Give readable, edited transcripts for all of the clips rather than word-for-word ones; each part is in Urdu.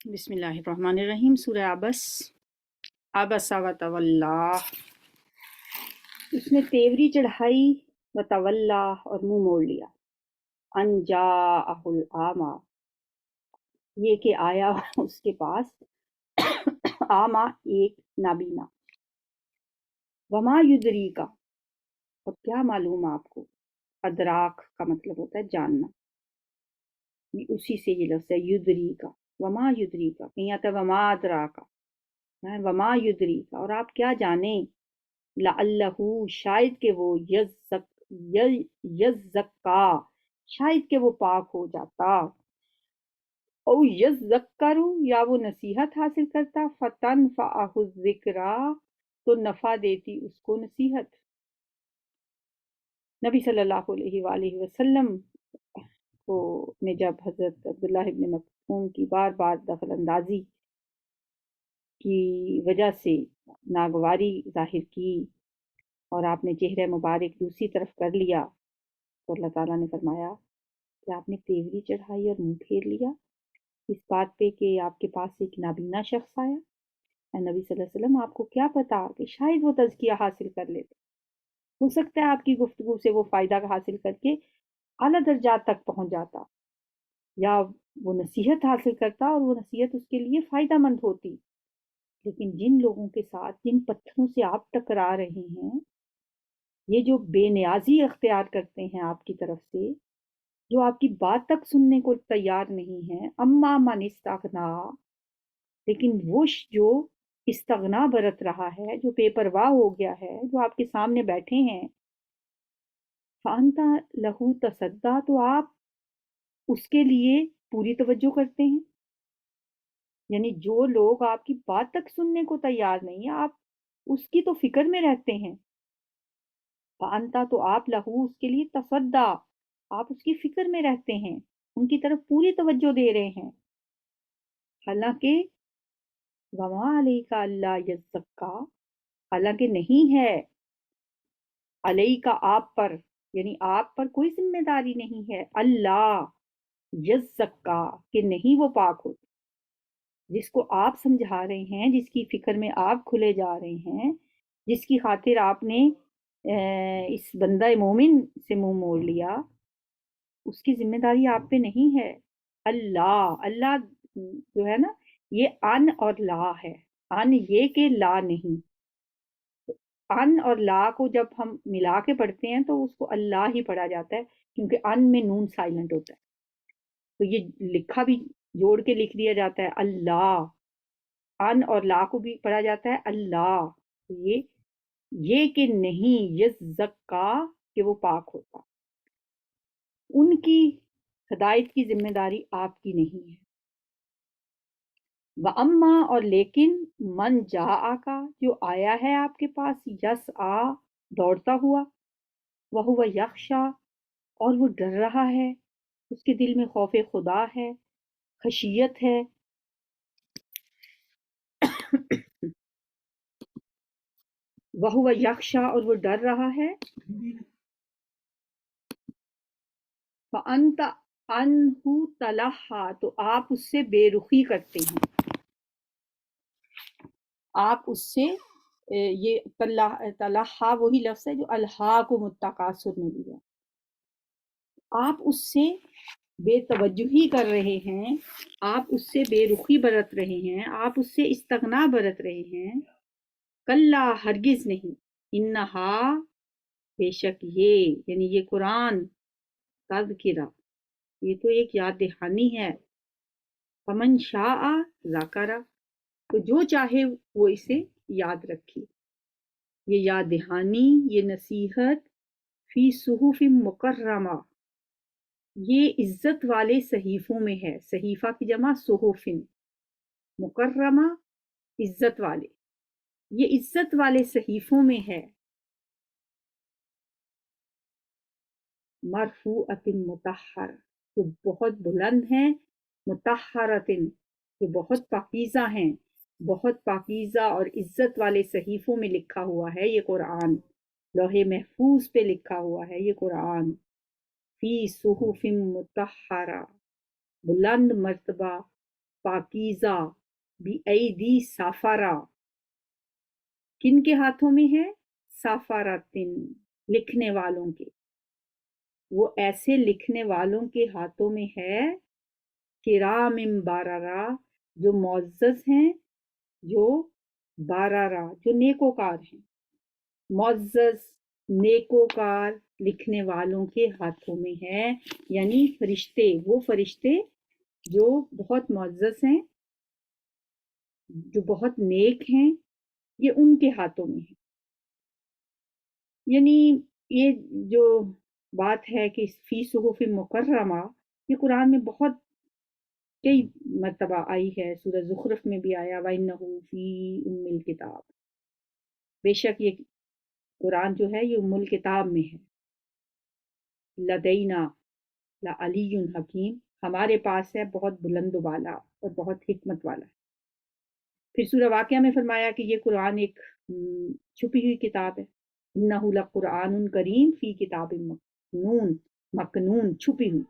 بسم اللہ الرحمن الرحیم۔ سورہ عبس و تولا۔ اس نے تیوری چڑھائی و تولا اور منہ موڑ لیا۔ ان جاءہ الاعمی، یہ کہ آیا اس کے پاس اعمیٰ ایک نابینا۔ وما یدریکا، اور کیا معلوم آپ کو، ادراک کا مطلب ہوتا ہے جاننا، یہ اسی سے یہ لفظ ہے یدریکا۔ وما یدریکا، کہیں آتا ہے وما ادراکا، وما یدریکا، اور آپ کیا جانیں، لعلہ، شاید کہ وہ یزکا، شاید کہ وہ پاک ہو جاتا، او یذکر، یا وہ نصیحت حاصل کرتا، فتنفعہ الذکریٰ، تو نفع دیتی اس کو نصیحت۔ نبی صلی اللہ علیہ وآلہ وسلم کو نے جب حضرت عبداللہ ابن مکتوم کی بار بار دخل اندازی کی وجہ سے ناگواری ظاہر کی اور آپ نے چہرہ مبارک دوسری طرف کر لیا، تو اللہ تعالیٰ نے فرمایا کہ آپ نے تیوری چڑھائی اور منہ پھیر لیا اس بات پہ کہ آپ کے پاس ایک نابینا شخص آیا۔ اے نبی صلی اللہ علیہ وسلم، آپ کو کیا پتا کہ شاید وہ تزکیہ حاصل کر لیتا، ہو سکتا ہے آپ کی گفتگو سے وہ فائدہ حاصل کر کے اعلیٰ درجات تک پہنچ جاتا، یا وہ نصیحت حاصل کرتا اور وہ نصیحت اس کے لیے فائدہ مند ہوتی۔ لیکن جن لوگوں کے ساتھ، جن پتھروں سے آپ ٹکرا رہے ہیں، یہ جو بے نیازی اختیار کرتے ہیں آپ کی طرف سے، جو آپ کی بات تک سننے کو تیار نہیں ہے، اما من استغنا، لیکن وہ جو استغنا برت رہا ہے، جو بے پرواہ ہو گیا ہے، جو آپ کے سامنے بیٹھے ہیں، فَأَنْتَ لَهُ تَصَدَّىٰ، تو آپ اس کے لیے پوری توجہ کرتے ہیں۔ یعنی جو لوگ آپ کی بات تک سننے کو تیار نہیں ہیں، آپ اس کی تو فکر میں رہتے ہیں۔ فَأَنْتَ، تو آپ لہو، اس کے لیے، تصدیٰ، آپ اس کی فکر میں رہتے ہیں، ان کی طرف پوری توجہ دے رہے ہیں۔ حالانکہ وما علیک اللہ یزکا، حالانکہ نہیں ہے علیک آپ پر، یعنی آپ پر کوئی ذمہ داری نہیں ہے، اللہ یزکا، کہ نہیں وہ پاک ہوتا۔ جس کو آپ سمجھا رہے ہیں، جس کی فکر میں آپ کھلے جا رہے ہیں، جس کی خاطر آپ نے اس بندہ مومن سے منہ موڑ لیا، اس کی ذمہ داری آپ پہ نہیں ہے۔ اللہ، اللہ جو ہے نا، یہ ان اور لا ہے۔ ان یہ کہ لا نہیں، ان اور لا کو جب ہم ملا کے پڑھتے ہیں تو اس کو اللہ ہی پڑھا جاتا ہے، کیونکہ ان میں نون سائلنٹ ہوتا ہے، تو یہ لکھا بھی جوڑ کے لکھ دیا جاتا ہے اللہ۔ ان اور لا کو بھی پڑھا جاتا ہے اللہ۔ یہ کہ نہیں، یزکا، کہ وہ پاک ہوتا، ان کی ہدایت کی ذمہ داری آپ کی نہیں ہے۔ وَأَمَّا، اور لیکن، من جاءَکا، جو آیا ہے آپ کے پاس، یسعیٰ، دوڑتا ہوا، وَهُوَ یخشیٰ، اور وہ ڈر رہا ہے، اس کے دل میں خوف خدا ہے، خشیت ہے۔ وَهُوَ یخشیٰ، اور وہ ڈر رہا ہے، فَأَنْتَ عَنْهُ تَلَہَّىٰ، تو آپ اس سے بے رخی کرتے ہیں، آپ اس سے یہ تلہا وہی لفظ ہے جو الہاکم التکاثر میں لیا، آپ اس سے بے توجہی کر رہے ہیں، آپ اس سے بے رخی برت رہے ہیں، آپ اس سے استغنا برت رہے ہیں۔ کلا، ہرگز نہیں، انہا، بے شک یہ، یعنی یہ قرآن، تذکرہ، یہ تو ایک یاد دہانی ہے، فمن شاء ذکر، تو جو چاہے وہ اسے یاد رکھے۔ یہ یاد دہانی، یہ نصیحت، فی صحف مکرمہ، یہ عزت والے صحیفوں میں ہے۔ صحیفہ کی جمع صحف، مکرمہ عزت والے، یہ عزت والے صحیفوں میں ہے۔ مرفوعۃ مطہر، جو بہت بلند ہیں، مطہرۃ، جو بہت پاکیزہ ہیں، بہت پاکیزہ اور عزت والے صحیفوں میں لکھا ہوا ہے یہ قرآن، لوح محفوظ پہ لکھا ہوا ہے یہ قرآن۔ فی صحف مطہرہ، بلند مرتبہ پاکیزہ بِأَيْدِي سَفَرَا، کن کے ہاتھوں میں ہے؟ سَفَرَةٍ، لکھنے والوں کے، وہ ایسے لکھنے والوں کے ہاتھوں میں ہے، کرام بارارا، جو معزز ہیں، جو بارارا، جو نیکوکار ہیں، معزز نیکوکار لکھنے والوں کے ہاتھوں میں ہے، یعنی فرشتے، وہ فرشتے جو بہت معزز ہیں، جو بہت نیک ہیں، یہ ان کے ہاتھوں میں ہے۔ یعنی یہ جو بات ہے کہ فی صحف مکرمہ، یہ قرآن میں بہت کئی مرتبہ آئی ہے، سورہ زخرف میں بھی آیا وَإِنَّهُ فِي أُمِّ الْكِتَابِ، بے شک یہ قرآن جو ہے یہ ام الکتاب میں ہے، لدینا لعلی حکیم، ہمارے پاس ہے، بہت بلند و بالا اور بہت حکمت والا ہے۔ پھر سورہ واقعہ میں فرمایا کہ یہ قرآن ایک چھپی ہوئی کتاب ہے، انہ لقرآن کریم فی کتاب مکنون، مکنون چھپی ہوئی،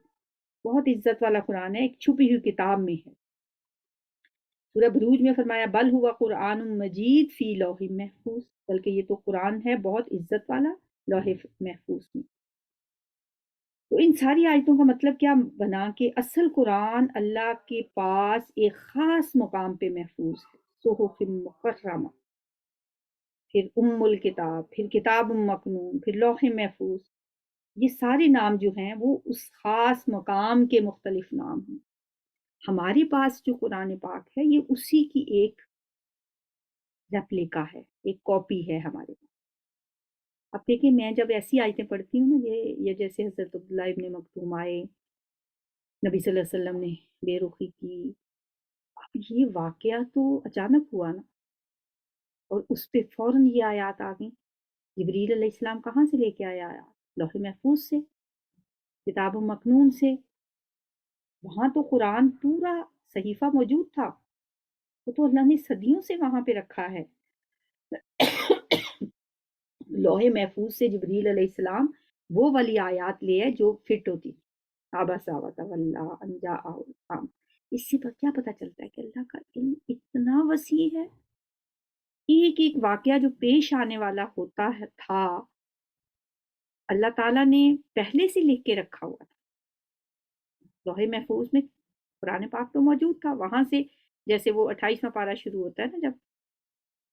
بہت عزت والا قرآن ہے، ایک چھپی ہوئی کتاب میں ہے۔ سورہ بروج میں فرمایا بل ہوا قرآن مجید فی لوح محفوظ، بلکہ یہ تو قرآن ہے بہت عزت والا لوح محفوظ میں۔ تو ان ساری آیتوں کا مطلب کیا بنا کہ اصل قرآن اللہ کے پاس ایک خاص مقام پہ محفوظ ہے، صحف مکرمہ، پھر ام الکتاب، پھر کتاب مکنون، پھر لوح محفوظ، یہ سارے نام جو ہیں وہ اس خاص مقام کے مختلف نام ہیں۔ ہمارے پاس جو قرآن پاک ہے یہ اسی کی ایک ریپلیکا ہے، ایک کاپی ہے ہمارے پاس۔ اب دیکھیں میں جب ایسی آیتیں پڑھتی ہوں نا، یہ جیسے حضرت عبداللہ ابن مکتوم آئے، نبی صلی اللہ علیہ وسلم نے بے رخی کی، اب یہ واقعہ تو اچانک ہوا نا، اور اس پہ فوراً یہ آیات آ گئیں۔ جبریل علیہ السلام کہاں سے لے کے آیا آیات؟ لوح محفوظ سے، کتاب مکنون سے۔ وہاں تو قرآن پورا صحیفہ موجود تھا، وہ تو اللہ نے صدیوں سے وہاں پہ رکھا ہے۔ لوح محفوظ سے جبریل علیہ السلام وہ والی آیات لے ہے جو فٹ ہوتی، عبس وتولی ان جاءہ الأعمى۔ اس سے کیا پتہ چلتا ہے کہ اللہ کا علم اتنا وسیع ہے، ایک ایک واقعہ جو پیش آنے والا ہوتا ہے تھا اللہ تعالیٰ نے پہلے سے لکھ کے رکھا ہوا تھا۔ لوح محفوظ میں قرآن پاک تو موجود تھا، وہاں سے جیسے وہ 28واں پارہ شروع ہوتا ہے نا، جب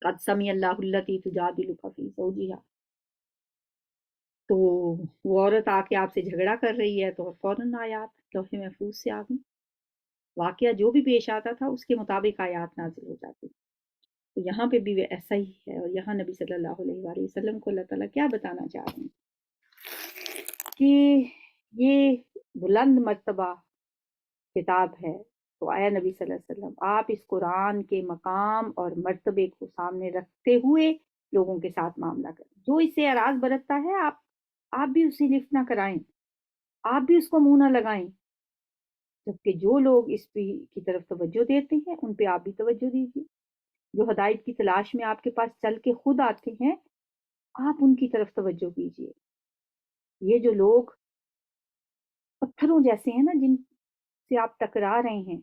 قد سمع اللہ التی تجادلک فی زوجہا، تو وہ عورت آ کے آپ سے جھگڑا کر رہی ہے تو فوراً آیات لوح محفوظ سے آ گئی، واقعہ جو بھی پیش آتا تھا اس کے مطابق آیات نازل ہو جاتی۔ تو یہاں پہ بھی ایسا ہی ہے، اور یہاں نبی صلی اللہ علیہ وآلہ وسلم کو اللہ تعالیٰ کیا بتانا چاہ رہے ہیں کہ یہ بلند مرتبہ کتاب ہے، تو آیا نبی صلی اللہ علیہ وسلم آپ اس قرآن کے مقام اور مرتبے کو سامنے رکھتے ہوئے لوگوں کے ساتھ معاملہ کریں، جو اس سے اعراض برتتا ہے آپ بھی اسے لفٹ نہ کرائیں، آپ بھی اس کو منہ نہ لگائیں، جبکہ جو لوگ اس پہ کی طرف توجہ دیتے ہیں ان پہ آپ بھی توجہ دیجیے، جو ہدایت کی تلاش میں آپ کے پاس چل کے خود آتے ہیں آپ ان کی طرف توجہ کیجیے۔ یہ جو لوگ پتھروں جیسے ہیں نا، جن سے آپ ٹکرا رہے ہیں،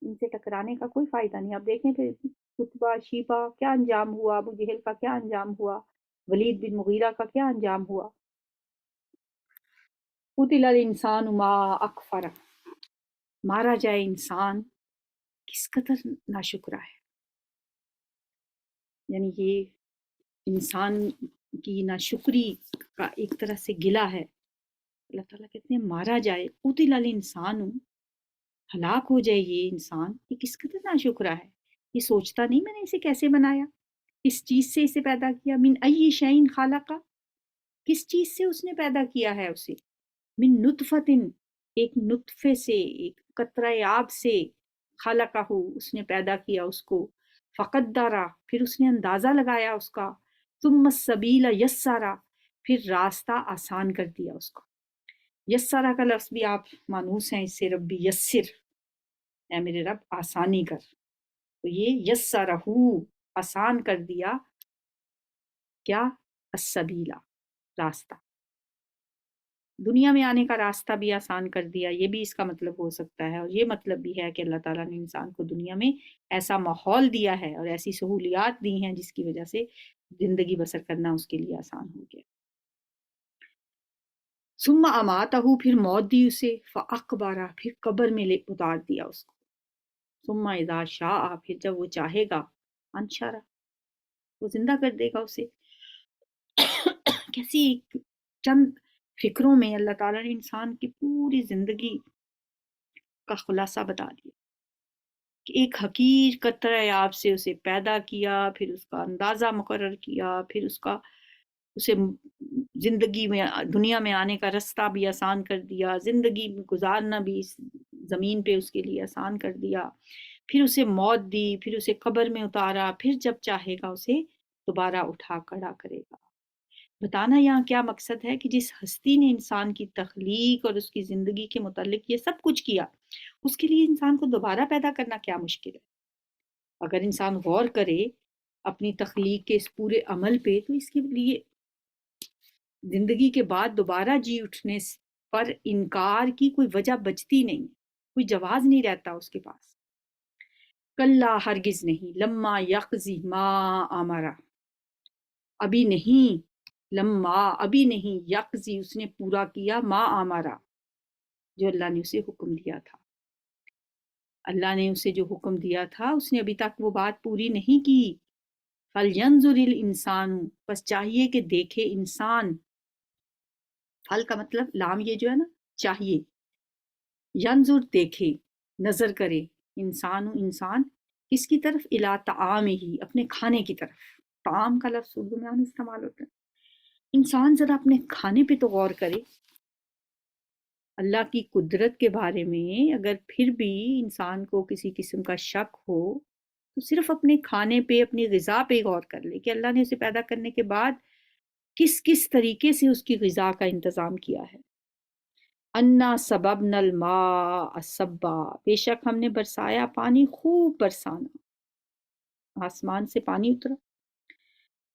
ان سے ٹکرانے کا کوئی فائدہ نہیں۔ آپ دیکھیں کہ عتبہ شیبہ کیا انجام ہوا، ابو جہل کا کیا انجام ہوا، ولید بن مغیرہ کا کیا انجام ہوا۔ قتل الانسان ما اکفر، مارا جائے انسان کس قدر ناشکرا ہے، یعنی یہ انسان کی ناشکری کا ایک طرح سے گلہ ہے۔ اللہ تعالیٰ کہتے ہیں مارا جائے، قتل الانسان، ہلاک ہو جائے یہ انسان، یہ کس قدر ناشکرا ہے، یہ سوچتا نہیں میں نے اسے کیسے بنایا، کس چیز سے اسے پیدا کیا، من ای شیء خلقہ، کس چیز سے اس نے پیدا کیا ہے اسے، من نطفۃ، ایک نطفے سے، ایک قطرہ آب سے، خلقہ، اس نے پیدا کیا اس کو، فقدرہ، پھر اس نے اندازہ لگایا اس کا، ثم السبیل یسرہ، پھر راستہ آسان کر دیا اس کو۔ یسرہ کا لفظ بھی آپ مانوس ہیں اس سے، ربی یسر، اے میرے رب آسانی کر، تو یہ یسرہ، آسان کر دیا، کیا؟ السبیلا، راستہ۔ دنیا میں آنے کا راستہ بھی آسان کر دیا، یہ بھی اس کا مطلب ہو سکتا ہے، اور یہ مطلب بھی ہے کہ اللہ تعالیٰ نے انسان کو دنیا میں ایسا ماحول دیا ہے اور ایسی سہولیات دی ہیں جس کی وجہ سے زندگی بسر کرنا اس کے لیے آسان ہو گیا۔ ثم اماتہ، پھر موت دی اسے، فاقبرہ، پھر قبر میں اتار دیا اس کو، ثم اذا شاء، پھر جب وہ چاہے گا، انشرہ، وہ زندہ کر دے گا اسے۔ کیسی چند فکروں میں اللہ تعالیٰ نے انسان کی پوری زندگی کا خلاصہ بتا دیا کہ ایک حقیر قطرہ آب سے اسے پیدا کیا، پھر اس کا اندازہ مقرر کیا، پھر اسے زندگی میں دنیا میں آنے کا رستہ بھی آسان کر دیا، زندگی گزارنا بھی اس زمین پہ اس کے لیے آسان کر دیا، پھر اسے موت دی، پھر اسے قبر میں اتارا، پھر جب چاہے گا اسے دوبارہ اٹھا کھڑا کرے گا۔ بتانا یہاں کیا مقصد ہے کہ جس ہستی نے انسان کی تخلیق اور اس کی زندگی کے متعلق یہ سب کچھ کیا، اس کے لیے انسان کو دوبارہ پیدا کرنا کیا مشکل ہے۔ اگر انسان غور کرے اپنی تخلیق کے اس پورے عمل پہ، تو اس کے لیے زندگی کے بعد دوبارہ جی اٹھنے پر انکار کی کوئی وجہ بچتی نہیں، کوئی جواز نہیں رہتا اس کے پاس۔ کلا، ہرگز نہیں، لما یقضی ما امرا، ابھی نہیں، لما، ابھی نہیں، یقضی، اس نے پورا کیا، ما امرا، جو اللہ نے اسے حکم دیا تھا۔ اللہ نے اسے جو حکم دیا تھا اس نے ابھی تک وہ بات پوری نہیں کی۔ فَلْيَنْظُرِ الْإِنسَانُ، بس چاہیے کہ دیکھے انسان، فل کا مطلب لام یہ جو ہے نا چاہیے، ینظر دیکھے، نظر کرے، انسان کس کی طرف، الا طعامہ، اپنے کھانے کی طرف۔ طعام کا لفظ اردو میں عام استعمال ہوتا ہے۔ انسان ذرا اپنے کھانے پہ تو غور کرے۔ اللہ کی قدرت کے بارے میں اگر پھر بھی انسان کو کسی قسم کا شک ہو تو صرف اپنے کھانے پہ، اپنی غذا پہ غور کر لے کہ اللہ نے اسے پیدا کرنے کے بعد کس کس طریقے سے اس کی غذا کا انتظام کیا ہے۔ انا سببنا الماء سبا، بے شک ہم نے برسایا پانی خوب برسانا، آسمان سے پانی اترا۔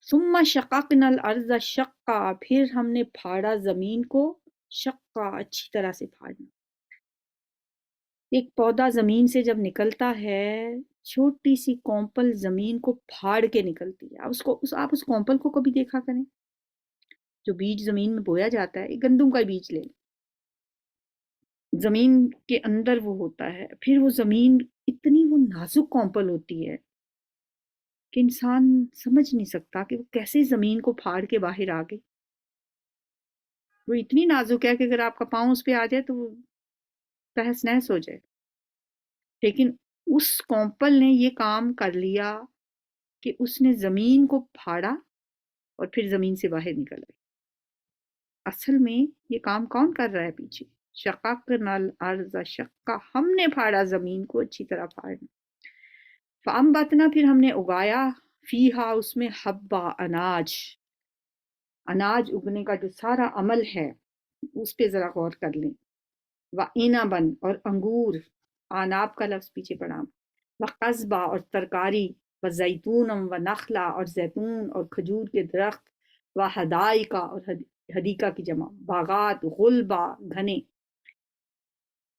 ثم شققنا الارض شقا، پھر ہم نے پھاڑا زمین کو، شقا، اچھی طرح سے پھاڑنا۔ ایک پودا زمین سے جب نکلتا ہے، چھوٹی سی کونپل زمین کو پھاڑ کے نکلتی ہے۔ آپ اس کونپل کو کبھی دیکھا کریں، جو بیج زمین میں بویا جاتا ہے، ایک گندم کا بیج لے لیں، زمین کے اندر وہ ہوتا ہے، پھر وہ زمین اتنی وہ نازک کونپل ہوتی ہے کہ انسان سمجھ نہیں سکتا کہ وہ کیسے زمین کو پھاڑ کے باہر آ گئی۔ وہ اتنی نازک ہے کہ اگر آپ کا پاؤں اس پہ آ جائے تو وہ تہس نہس ہو جائے، لیکن اس کونپل نے یہ کام کر لیا کہ اس نے زمین کو پھاڑا اور پھر زمین سے باہر نکل آئی۔ اصل میں یہ کام کون کر رہا ہے پیچھے؟ شققنا الارض شقا، ہم نے پھاڑا زمین کو، اچھی طرح پھاڑنا۔ فانبتنا، پھر ہم نے اگایا، فیہا، اس میں، حبا، اناج اگنے کا جو سارا عمل ہے اس پہ ذرا غور کر لیں۔ وعنبا، اور انگور، آناب کا لفظ پیچھے پڑا، وقضبا، اور ترکاری، وزیتون ونخلا، اور زیتون اور کھجور کے درخت، وحدائقا، اور حدیقہ کی جمع، باغات، غلبا، گھنے،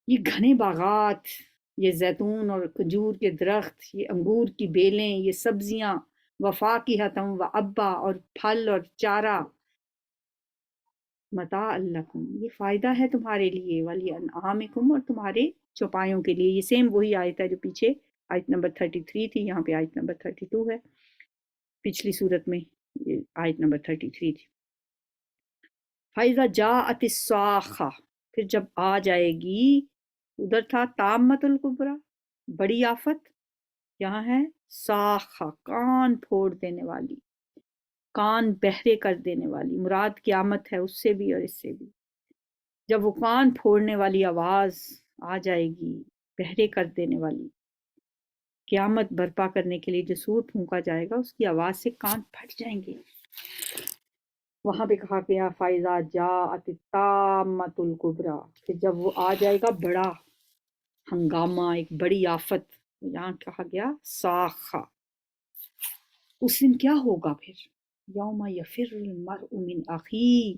یہ گھنے باغات، یہ زیتون اور کھجور کے درخت، یہ انگور کی بیلیں، یہ سبزیاں، وفاکہۃ وابا، اور پھل اور چارہ، متاع لکم، یہ فائدہ ہے تمہارے لیے، ولانعامکم، اور تمہارے چوپایوں کے لیے۔ یہ سیم وہی آیت ہے جو پیچھے آیت نمبر 33 تھی، یہاں پہ آیت نمبر 32 ہے، پچھلی صورت میں یہ آیت نمبر 33 تھی۔ فَإِذَا جَاءَتِ الصَّاخَّةُ، پھر جب آ جائے گی، ادھر تھا تامۃ الکبریٰ، بڑی آفت، یہاں ہے صاخہ، کان پھوڑ دینے والی، کان بہرے کر دینے والی، مراد قیامت ہے اس سے بھی اور اس سے بھی۔ جب وہ کان پھوڑنے والی آواز آ جائے گی، بہرے کر دینے والی، قیامت برپا کرنے کے لیے جو سور پھونکا جائے گا، اس کی آواز سے کان پھٹ جائیں گے۔ وہاں پہ کہا گیا فَإِذَا جَاءَتِ التَّامَّةُ الْكُبْرىٰ، کہ جب وہ آ جائے گا بڑا ہنگامہ، ایک بڑی آفت، یہاں کہا گیا صاخہ۔ اس دن کیا ہوگا پھر؟ یوم یفر المرء من اخیہ،